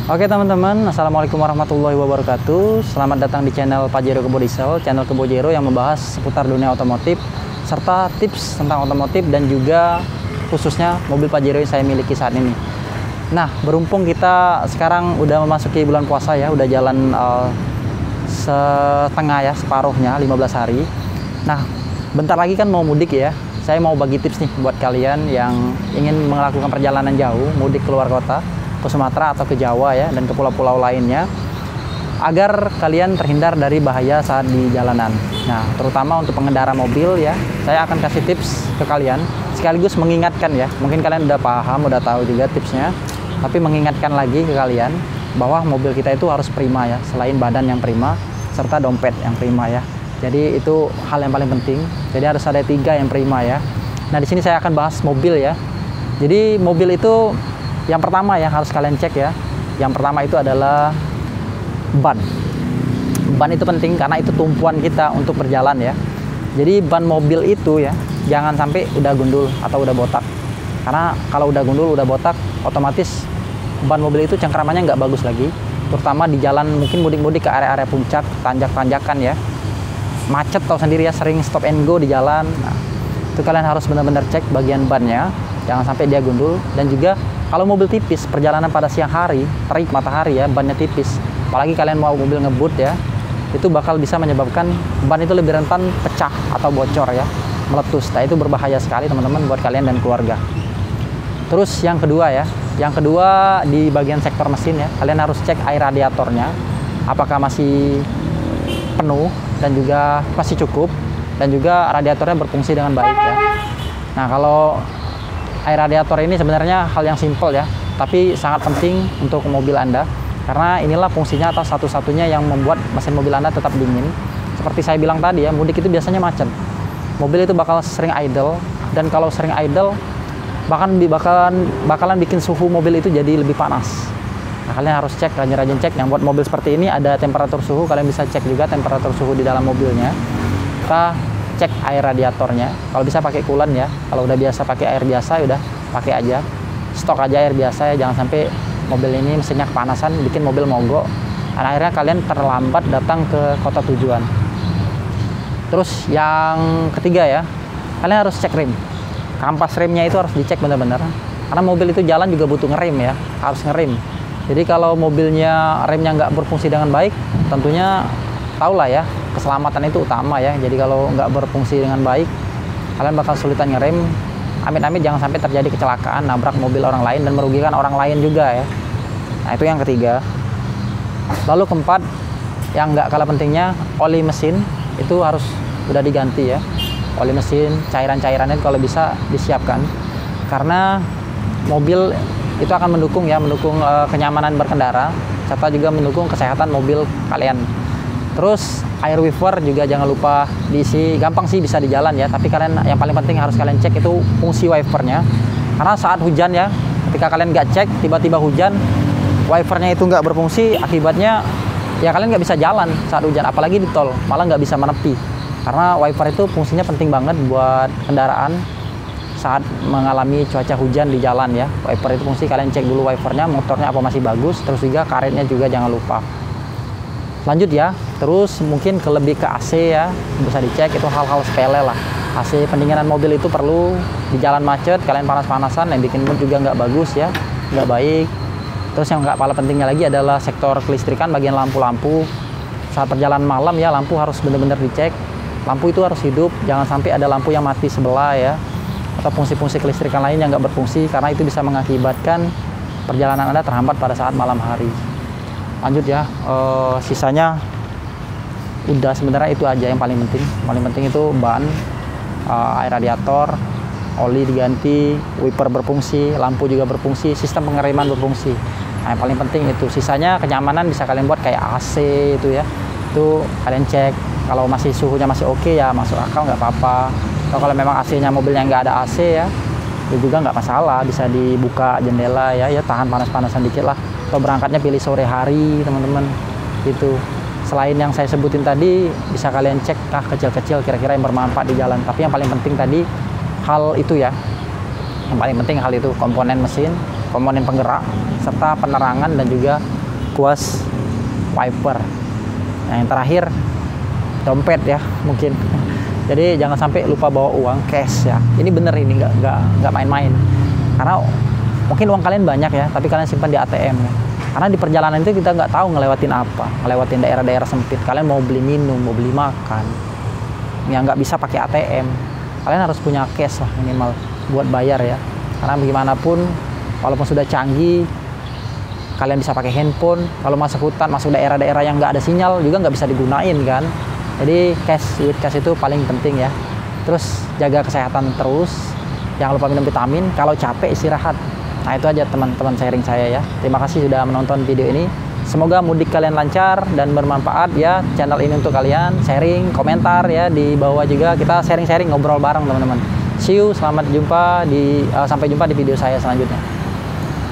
Oke teman-teman, Assalamualaikum warahmatullahi wabarakatuh. Selamat datang di channel Pajero Kebo Diesel, channel Kebo Jero yang membahas seputar dunia otomotif serta tips tentang otomotif dan juga khususnya mobil Pajero yang saya miliki saat ini. Nah, berhubung kita sekarang udah memasuki bulan puasa ya, udah jalan setengah ya, separuhnya 15 hari. Nah, bentar lagi kan mau mudik ya. Saya mau bagi tips nih buat kalian yang ingin melakukan perjalanan jauh, mudik keluar kota, ke Sumatera atau ke Jawa ya, dan ke pulau-pulau lainnya, agar kalian terhindar dari bahaya saat di jalanan. Nah, terutama untuk pengendara mobil ya, saya akan kasih tips ke kalian, sekaligus mengingatkan ya, mungkin kalian udah paham, udah tahu juga tipsnya, tapi mengingatkan lagi ke kalian bahwa mobil kita itu harus prima ya, selain badan yang prima, serta dompet yang prima ya. Jadi itu hal yang paling penting. Jadi harus ada 3 yang prima ya. Nah, di sini saya akan bahas mobil ya. Jadi mobil itu yang pertama ya harus kalian cek ya. Yang pertama itu adalah ban. Ban itu penting karena itu tumpuan kita untuk berjalan ya. Jadi ban mobil itu ya jangan sampai udah gundul atau udah botak. Karena kalau udah gundul, udah botak, otomatis ban mobil itu cengkramannya nggak bagus lagi. Terutama di jalan mungkin mudik-mudik ke area-area puncak, tanjak-tanjakan ya. Macet tahu sendiri ya, sering stop and go di jalan. Nah, itu kalian harus benar-benar cek bagian bannya, jangan sampai dia gundul. Dan juga kalau mobil tipis, perjalanan pada siang hari, terik matahari ya, bannya tipis, apalagi kalian mau mobil ngebut ya, itu bakal bisa menyebabkan ban itu lebih rentan pecah atau bocor ya, meletus. Nah, itu berbahaya sekali teman-teman buat kalian dan keluarga. Terus yang kedua ya, yang kedua di bagian sektor mesin ya, kalian harus cek air radiatornya, apakah masih penuh dan juga masih cukup, dan juga radiatornya berfungsi dengan baik ya. Nah, kalau air radiator ini sebenarnya hal yang simpel ya, tapi sangat penting untuk mobil Anda, karena inilah fungsinya atau satu-satunya yang membuat mesin mobil Anda tetap dingin. Seperti saya bilang tadi ya, mudik itu biasanya macet, mobil itu bakal sering idle, dan kalau sering idle bakalan bikin suhu mobil itu jadi lebih panas. Nah, kalian harus cek, rajin-rajin cek. Yang buat mobil seperti ini ada temperatur suhu, kalian bisa cek juga temperatur suhu di dalam mobilnya. Kita cek air radiatornya, kalau bisa pakai coolant ya. Kalau udah biasa pakai air biasa, udah pakai aja, stok aja air biasa ya. Jangan sampai mobil ini mesinnya kepanasan, bikin mobil mogok, dan akhirnya kalian terlambat datang ke kota tujuan. Terus yang ketiga ya, kalian harus cek rim. Kampas remnya itu harus dicek benar-benar, karena mobil itu jalan juga butuh ngerem ya, harus ngerem. Jadi kalau mobilnya remnya nggak berfungsi dengan baik, tentunya tahulah ya, keselamatan itu utama ya. Jadi kalau nggak berfungsi dengan baik, kalian bakal kesulitan ngerem. Amit-amit jangan sampai terjadi kecelakaan, nabrak mobil orang lain dan merugikan orang lain juga ya. Nah, itu yang ketiga. Lalu keempat, yang nggak kalah pentingnya, oli mesin itu harus udah diganti ya. Oli mesin, cairan-cairannya kalau bisa disiapkan, karena mobil itu akan mendukung kenyamanan berkendara, serta juga mendukung kesehatan mobil kalian. Terus air wiper juga jangan lupa diisi. Gampang sih, bisa di jalan ya, tapi kalian yang paling penting harus kalian cek itu fungsi wipernya, karena saat hujan ya, ketika kalian nggak cek, tiba-tiba hujan, wipernya itu nggak berfungsi, akibatnya ya kalian nggak bisa jalan saat hujan, apalagi di tol, malah nggak bisa menepi. Karena wiper itu fungsinya penting banget buat kendaraan saat mengalami cuaca hujan di jalan ya. Wiper itu fungsi, kalian cek dulu wipernya, motornya apa masih bagus, terus juga karetnya juga jangan lupa. Lanjut ya, terus mungkin lebih ke AC ya, bisa dicek, itu hal-hal sepele lah. AC pendinginan mobil itu perlu di jalan macet, kalian panas-panasan, yang bikin mood juga nggak bagus ya, nggak baik. Terus yang nggak kalah pentingnya lagi adalah sektor kelistrikan, bagian lampu-lampu. Saat perjalanan malam ya, lampu harus benar-benar dicek. Lampu itu harus hidup, jangan sampai ada lampu yang mati sebelah ya, atau fungsi-fungsi kelistrikan lain yang nggak berfungsi, karena itu bisa mengakibatkan perjalanan Anda terhambat pada saat malam hari. Lanjut ya, sisanya udah, sebenarnya itu aja yang paling penting. Paling penting itu ban, air radiator, oli diganti, wiper berfungsi, lampu juga berfungsi, sistem pengereman berfungsi. Nah, yang paling penting itu. Sisanya kenyamanan bisa kalian buat kayak AC itu ya, itu kalian cek. Kalau masih suhunya masih oke ya, masuk akal, nggak apa-apa. Kalau memang AC-nya mobilnya nggak ada AC ya, itu juga nggak masalah, bisa dibuka jendela ya, tahan panas-panasan dikit lah. Atau berangkatnya pilih sore hari teman-teman gitu. Selain yang saya sebutin tadi, bisa kalian cek kecil-kecil kira-kira yang bermanfaat di jalan. Tapi yang paling penting tadi hal itu ya, yang paling penting hal itu, komponen mesin, komponen penggerak, serta penerangan dan juga kuas wiper. Nah, yang terakhir dompet ya mungkin. Jadi jangan sampai lupa bawa uang cash ya. Ini bener, ini nggak main-main. Karena mungkin uang kalian banyak ya, tapi kalian simpan di ATM ya. Karena di perjalanan itu kita nggak tahu ngelewatin apa, ngelewatin daerah-daerah sempit. Kalian mau beli minum, mau beli makan, ya nggak bisa pakai ATM. Kalian harus punya cash lah minimal buat bayar ya. Karena bagaimanapun, walaupun sudah canggih, kalian bisa pakai handphone. Kalau masuk hutan, masuk daerah-daerah yang nggak ada sinyal juga nggak bisa digunain kan. Jadi duit cash itu paling penting ya. Terus jaga kesehatan terus, jangan lupa minum vitamin. Kalau capek istirahat. Nah itu aja teman-teman sharing saya ya. Terima kasih sudah menonton video ini. Semoga mudik kalian lancar dan bermanfaat ya. Channel ini untuk kalian. Sharing, komentar ya di bawah juga. Kita sharing-sharing, ngobrol bareng teman-teman. See you, sampai jumpa di video saya selanjutnya.